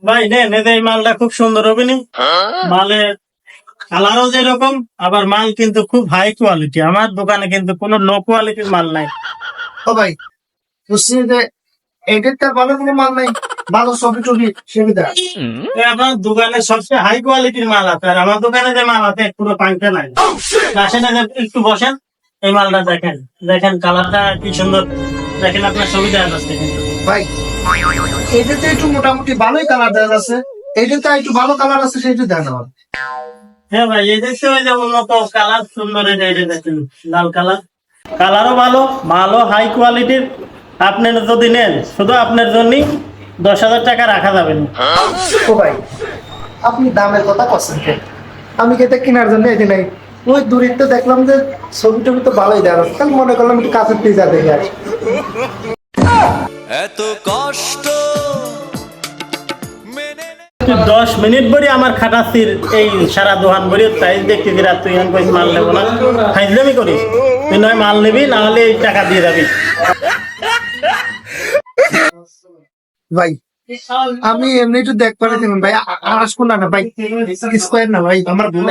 ভাই নেন, এই মালটা খুব সুন্দর হবে নি? মালের কালারও যেরকম, আবার মাল কিন্তু খুব হাই কোয়ালিটি। আমার দোকানে কিন্তু কোনো লো কোয়ালিটির মাল নাই। ও ভাই, বুঝছি যে এডিটটা ভালো কোনো মাল নাই, ভালো ছবি টবি সুবিধা। আপনার দোকানে সবচেয়ে হাই কোয়ালিটির মাল আছে, আর আমার দোকানে যে মাল আছে পুরো পাঙ্কা নাই। আসেন, একটু বসেন, এই মালটা দেখেন। দেখেন কালারটা কি সুন্দর, দেখেন আপনার ছবিটা আসছে কিন্তু। ভাই এটাতে একটু মোটামুটি ভালোই কালার দেওয়া আছে, এটাতে একটু ভালো কালার আছে সেটা দেন আমার। হ্যাঁ ভাই, এই দেখতে ওই যে উন্নত কালার সুন্দর, এটা দেখেন লাল কালার, কালারও ভালো, মালও হাই কোয়ালিটির। আপনি যদি নেন, শুধু আপনার জন্যই 10,000 টাকা রাখা যাবে না। ও ভাই, আপনি দামের কথা করছেন কেন? আমি কেটে কেনার জন্য এটি নাই, ওই দূরিত্ব দেখলাম যে ছবি টবি তো ভালোই দেওয়া আছে, তাহলে মনে করলাম একটু কাছের পিজা দেখে আসি। এত কষ্ট 10 মিনিট ভরে আমার খাটাচ্ছির এই সারা দোকান ভরে, তাই দেখতে দিরা তুই এখন কইস মাল নেবো না, ফাইজলামি করিস। তুই নয় মাল নিবি, না হলে এই টাকা দিয়ে যাবি। ভাই আমি এমনি একটু দেখ পারে ভাই, আসবো না ভাই, স্কোয়ার না ভাই, আমার ভুল।